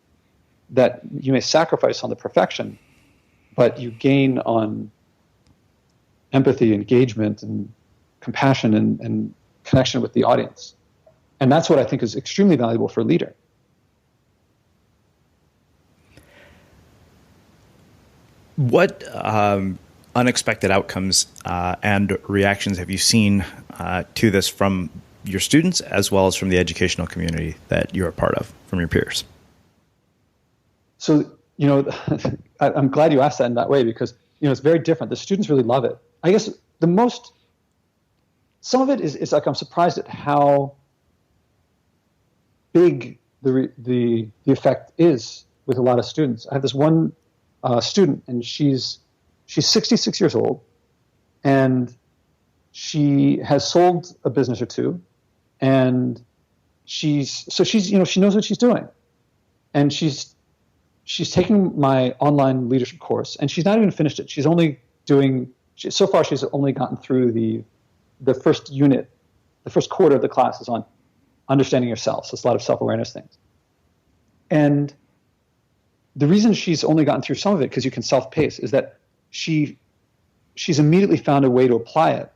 that you may sacrifice on the perfection, but you gain on empathy, engagement, and compassion and connection with the audience. And that's what I think is extremely valuable for a leader. What unexpected outcomes and reactions have you seen to this from your students as well as from the educational community that you're a part of, from your peers? So, you know, I'm glad you asked that in that way, because, you know, it's very different. The students really love it. I guess some of it is like, I'm surprised at how big the effect is with a lot of students. I have this one student, and she's 66 years old, and she has sold a business or two, and she's you know, she knows what she's doing, and she's taking my online leadership course, and she's not even finished it. She's only so far she's only gotten through the first unit, the first quarter of the class is on understanding yourself. So it's a lot of self-awareness things. And the reason she's only gotten through some of it, because you can self-pace, is that she's immediately found a way to apply it.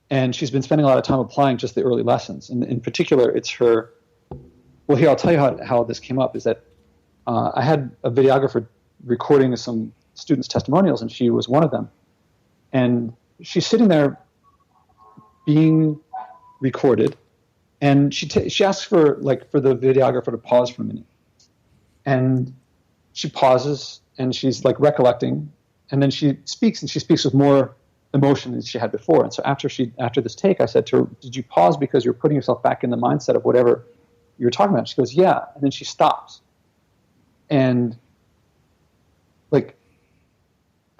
And she's been spending a lot of time applying just the early lessons. And in particular, it's her, well, here, I'll tell you how this came up, is that I had a videographer recording some students' testimonials, and she was one of them. And she's sitting there being recorded, and she asks for the videographer to pause for a minute. And she pauses, and she's like recollecting, and then she speaks with more emotion than she had before. And so after this take, I said to her, did you pause because you're putting yourself back in the mindset of whatever you were talking about? She goes, yeah. And then she stops. And, like,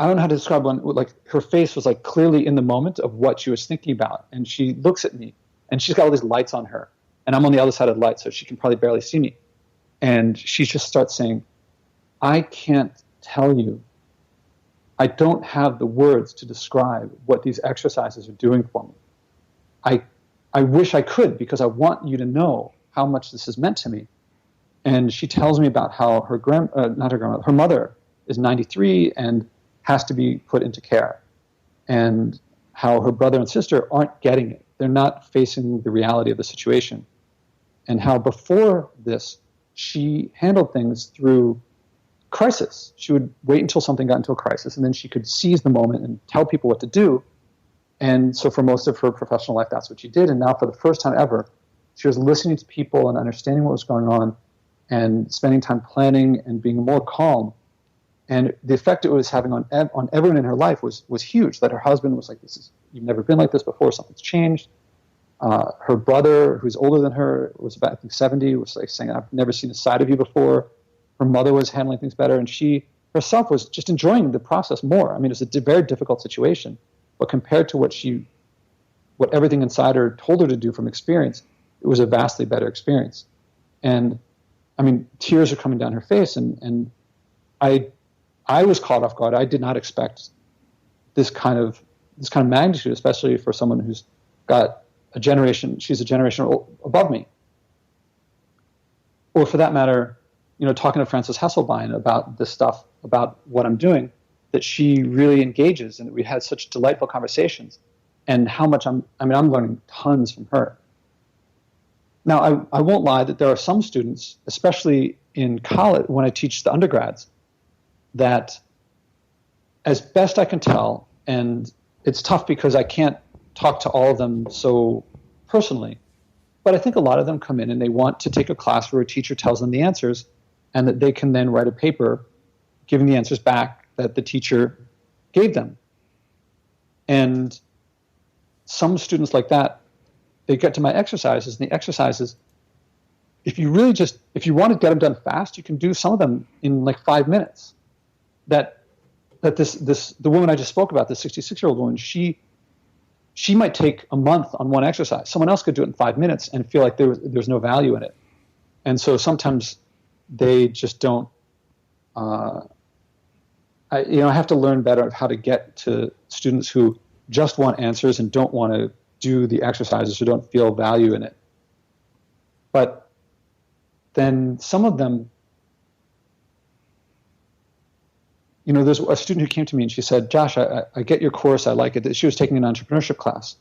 I don't know how to describe one, like, her face was like clearly in the moment of what she was thinking about. And she looks at me, and she's got all these lights on her, and I'm on the other side of the light, so she can probably barely see me. And she just starts saying, I can't tell you. I don't have the words to describe what these exercises are doing for me. I wish I could, because I want you to know how much this has meant to me. And she tells me about how her mother is 93 and has to be put into care, and how her brother and sister aren't getting it. They're not facing the reality of the situation. And how before this, she handled things through crisis. She would wait until something got into a crisis, and then she could seize the moment and tell people what to do. And so for most of her professional life, that's what she did. And now, for the first time ever, she was listening to people and understanding what was going on, and spending time planning and being more calm. And the effect it was having on everyone in her life was huge. That her husband was like, you've never been like this before, something's changed. Her brother, who's older than her, was about, I think, 70, was like saying, I've never seen a side of you before. Her mother was handling things better, and she herself was just enjoying the process more. I mean, it's a very difficult situation, but compared to what everything inside her told her to do from experience, it was a vastly better experience. And I mean, tears are coming down her face, and I was caught off guard. I did not expect this kind of magnitude, especially for someone who's got a generation. She's a generation above me, or for that matter, you know, talking to Frances Hesselbein about this stuff, about what I'm doing, that she really engages, and we had such delightful conversations. and how much I'm learning tons from her. Now, I won't lie that there are some students, especially in college, when I teach the undergrads, that as best I can tell, and it's tough because I can't talk to all of them so personally, but I think a lot of them come in and they want to take a class where a teacher tells them the answers and that they can then write a paper giving the answers back that the teacher gave them. And some students like that, they get to my exercises, and the exercises, if you want to get them done fast, you can do some of them in like 5 minutes. The woman I just spoke about, the 66-year-old woman, she might take a month on one exercise. Someone else could do it in 5 minutes and feel like there's no value in it. And so sometimes they just don't. I have to learn better of how to get to students who just want answers and don't want to do the exercises or don't feel value in it. But then some of them, there's a student who came to me and she said, Josh, I get your course. I like it. She was taking an entrepreneurship class.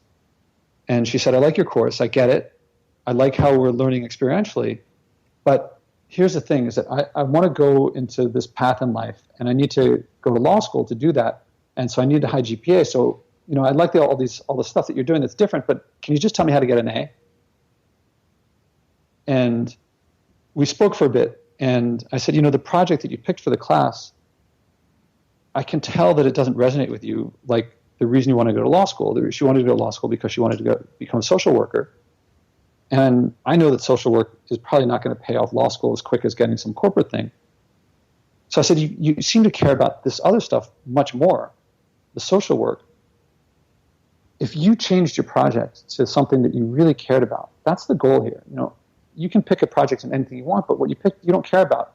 And she said, I like your course. I get it. I like how we're learning experientially. But here's the thing is that I want to go into this path in life, and I need to go to law school to do that. And so I need a high GPA. So, I like all the stuff that you're doing that's different, but can you just tell me how to get an A? And we spoke for a bit, and I said, the project that you picked for the class, I can tell that it doesn't resonate with you, like the reason you want to go to law school. She wanted to go to law school because she wanted to become a social worker. And I know that social work is probably not going to pay off law school as quick as getting some corporate thing. So I said, you seem to care about this other stuff much more, the social work. If you changed your project to something that you really cared about, that's the goal here. You can pick a project in anything you want, but what you pick, you don't care about.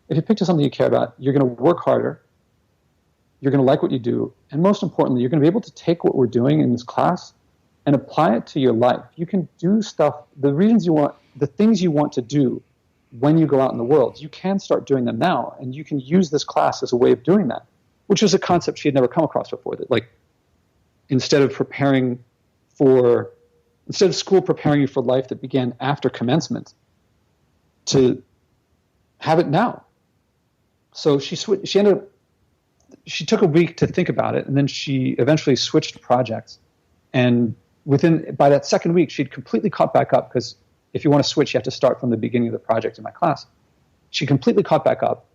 If you pick to something you care about, you're going to work harder. You're going to like what you do. And most importantly, you're going to be able to take what we're doing in this class and apply it to your life. You can do stuff, the things you want to do when you go out in the world, you can start doing them now. And you can use this class as a way of doing that, which was a concept she had never come across before. That instead of school preparing you for life that began after commencement, to have it now. So she took a week to think about it, and then she eventually switched projects. And by that second week, she'd completely caught back up, because if you want to switch, you have to start from the beginning of the project in my class. She completely caught back up,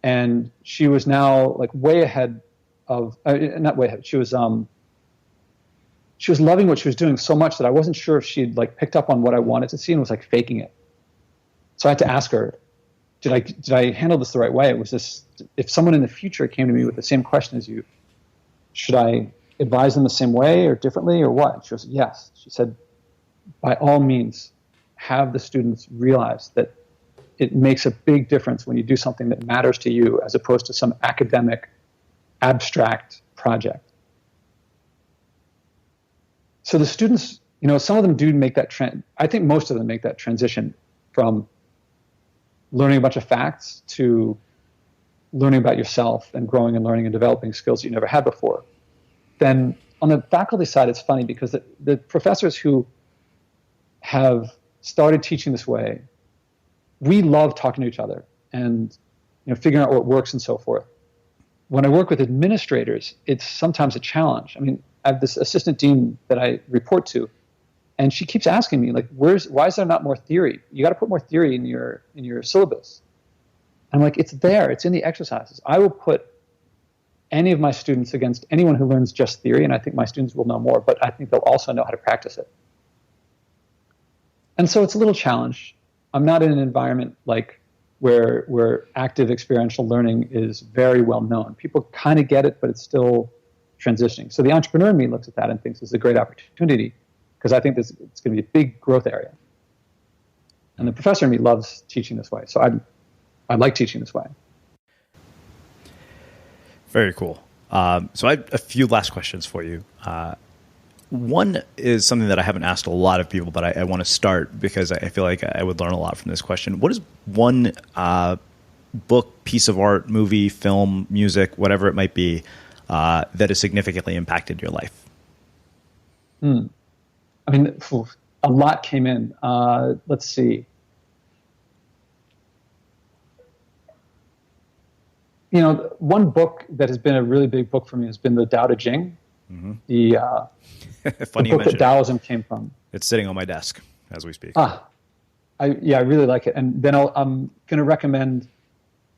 and she was now way ahead of, not way ahead. She was loving what she was doing so much that I wasn't sure if she'd picked up on what I wanted to see and was faking it. So I had to ask her, did I handle this the right way? It was this, if someone in the future came to me with the same question as you, should I advise them the same way or differently or what? She goes, yes. She said, by all means, have the students realize that it makes a big difference when you do something that matters to you as opposed to some academic, abstract project. So the students, some of them do make that trend. I think most of them make that transition from learning a bunch of facts to learning about yourself and growing and learning and developing skills you never had before. Then on the faculty side, it's funny because the professors who have started teaching this way, we love talking to each other and figuring out what works and so forth. When I work with administrators, it's sometimes a challenge. I have this assistant dean that I report to, and she keeps asking me, why is there not more theory? You got to put more theory in your syllabus. I'm like, it's there. It's in the exercises. I will put any of my students against anyone who learns just theory, and I think my students will know more, but I think they'll also know how to practice it. And so it's a little challenge. I'm not in an environment where active experiential learning is very well known. People kind of get it, but it's still transitioning. So the entrepreneur in me looks at that and thinks it's a great opportunity, because I think it's going to be a big growth area. And the professor in me loves teaching this way. So I like teaching this way. Very cool. So I have a few last questions for you. One is something that I haven't asked a lot of people, but I want to start because I feel like I would learn a lot from this question. What is one book, piece of art, movie, film, music, whatever it might be, that has significantly impacted your life? I mean, a lot came in. Let's see. One book that has been a really big book for me has been the Tao Te Ching, the book that Taoism came from. It's sitting on my desk as we speak. I really like it. And then I'm going to recommend,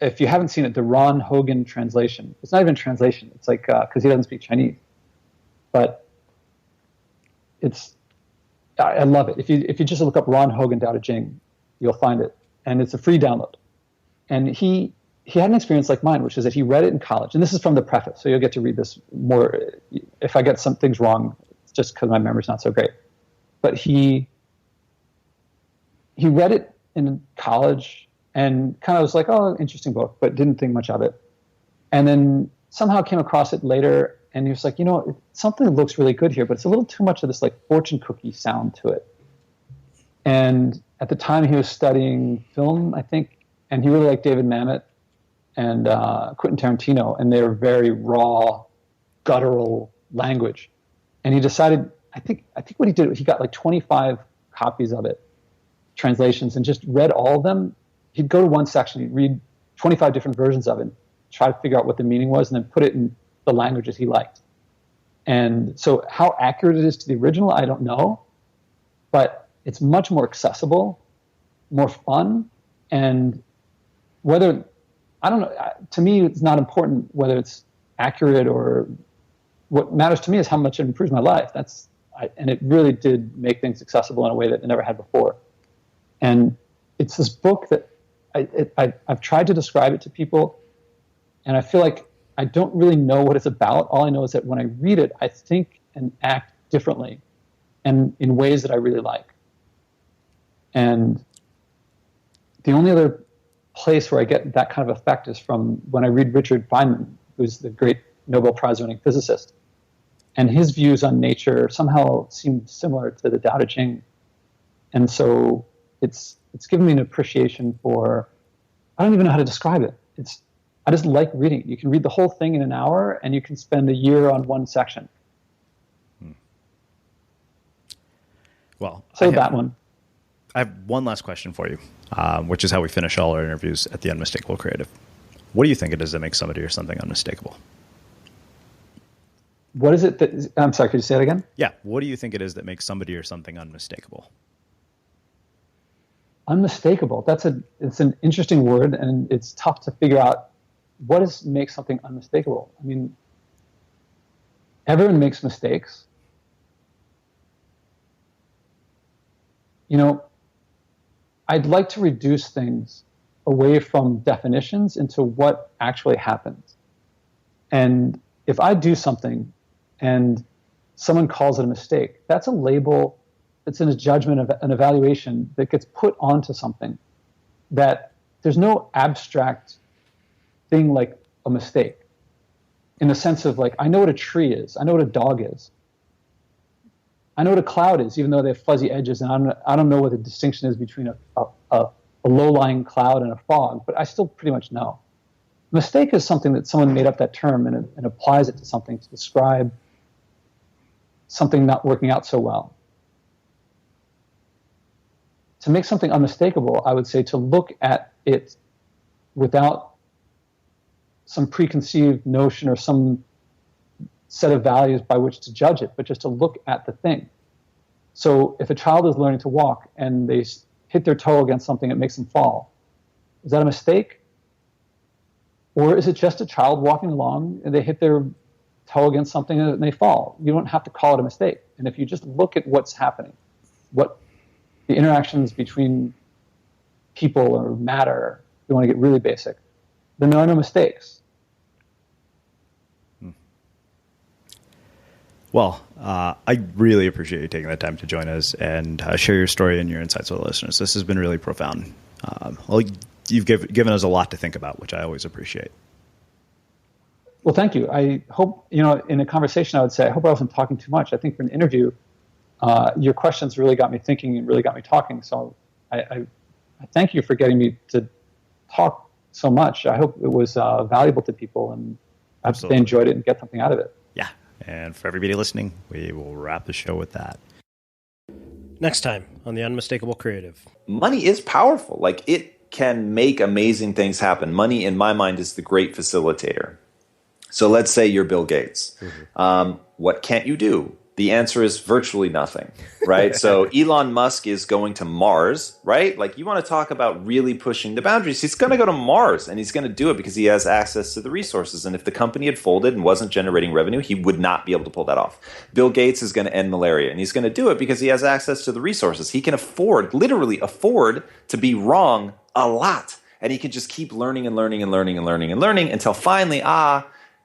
if you haven't seen it, the Ron Hogan translation. It's not even translation. It's like, because he doesn't speak Chinese. But I love it. If you just look up Ron Hogan Tao Te Ching, you'll find it. And it's a free download. And he had an experience like mine, which is that he read it in college. And this is from the preface, so you'll get to read this more. If I get some things wrong, it's just because my memory's not so great. But he read it in college and kind of was like, oh, interesting book, but didn't think much of it. And then somehow came across it later, and he was like, something looks really good here, but it's a little too much of this like fortune cookie sound to it. And at the time he was studying film, I think, and he really liked David Mamet and Quentin Tarantino, and they were very raw, guttural language. And he decided, I think what he did, he got like 25 copies of it, translations, and just read all of them. He'd go to one section, he'd read 25 different versions of it, try to figure out what the meaning was, and then put it in the languages he liked. And so how accurate it is to the original, I don't know, but it's much more accessible, more fun, and whether, I don't know, to me, it's not important whether it's accurate, or what matters to me is how much it improves my life. And it really did make things accessible in a way that it never had before. And it's this book that I've tried to describe it to people, and I feel like I don't really know what it's about. All I know is that when I read it, I think and act differently, and in ways that I really like. And the only other place where I get that kind of effect is from when I read Richard Feynman, who's the great Nobel Prize-winning physicist. And his views on nature somehow seem similar to the Tao Te Ching. And so it's given me an appreciation for, I don't even know how to describe it. I just like reading it. You can read the whole thing in an hour, and you can spend a year on one section. Well, that one. I have one last question for you, which is how we finish all our interviews at the Unmistakable Creative. What do you think it is that makes somebody or something unmistakable? What is it that, I'm sorry, could you say it again? Yeah. What do you think it is that makes somebody or something unmistakable? Unmistakable. It's an interesting word, and it's tough to figure out what makes something unmistakable. I mean, everyone makes mistakes. I'd like to reduce things away from definitions into what actually happens. And if I do something and someone calls it a mistake, that's a label, it's in a judgment of an evaluation that gets put onto something, that there's no abstract thing like a mistake, in the sense of like, I know what a tree is, I know what a dog is, I know what a cloud is, even though they have fuzzy edges, and I don't know what the distinction is between a low-lying cloud and a fog, but I still pretty much know. Mistake is something that someone made up that term and applies it to something to describe something not working out so well. To make something unmistakable, I would say to look at it without some preconceived notion or some set of values by which to judge it, but just to look at the thing. So if a child is learning to walk and they hit their toe against something that makes them fall, is that a mistake? Or is it just a child walking along and they hit their toe against something and they fall? You don't have to call it a mistake. And if you just look at what's happening, what the interactions between people or matter, if you want to get really basic, then there are no mistakes. Well, I really appreciate you taking that time to join us and share your story and your insights with the listeners. This has been really profound. You've given us a lot to think about, which I always appreciate. Well, thank you. I hope, in a conversation, I would say, I hope I wasn't talking too much. I think for an interview, your questions really got me thinking and really got me talking. So I thank you for getting me to talk so much. I hope it was valuable to people, and I hope they enjoyed it and get something out of it. And for everybody listening, we will wrap the show with that. Next time on The Unmistakable Creative. Money is powerful. Like, it can make amazing things happen. Money, in my mind, is the great facilitator. So let's say you're Bill Gates. What can't you do? The answer is virtually nothing, right? So Elon Musk is going to Mars, right? Like, you want to talk about really pushing the boundaries. He's going to go to Mars, and he's going to do it because he has access to the resources. And if the company had folded and wasn't generating revenue, he would not be able to pull that off. Bill Gates is going to end malaria, and he's going to do it because he has access to the resources. He can literally afford to be wrong a lot. And he can just keep learning and learning and learning and learning and learning until finally,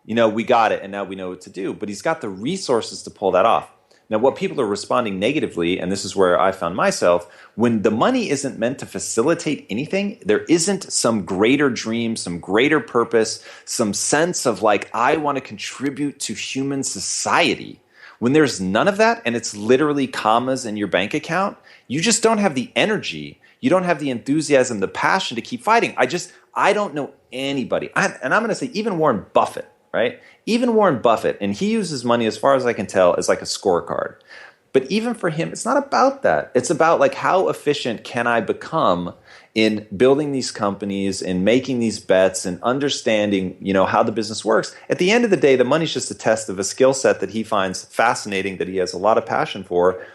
we got it, and now we know what to do. But he's got the resources to pull that off. Now, what people are responding negatively, and this is where I found myself, when the money isn't meant to facilitate anything, there isn't some greater dream, some greater purpose, some sense of like, I want to contribute to human society. When there's none of that, and it's literally commas in your bank account, you just don't have the energy. You don't have the enthusiasm, the passion to keep fighting. I don't know anybody, and I'm going to say even Warren Buffett, right? Even Warren Buffett, and he uses money, as far as I can tell, as like a scorecard. But even for him, it's not about that. It's about like, how efficient can I become in building these companies and making these bets and understanding, how the business works. At the end of the day, the money's just a test of a skill set that he finds fascinating, that he has a lot of passion for,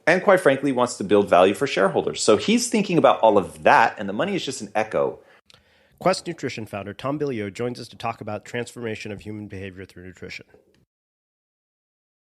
and quite frankly, wants to build value for shareholders. So he's thinking about all of that, and the money is just an echo. Quest Nutrition founder Tom Bilyeu joins us to talk about transformation of human behavior through nutrition.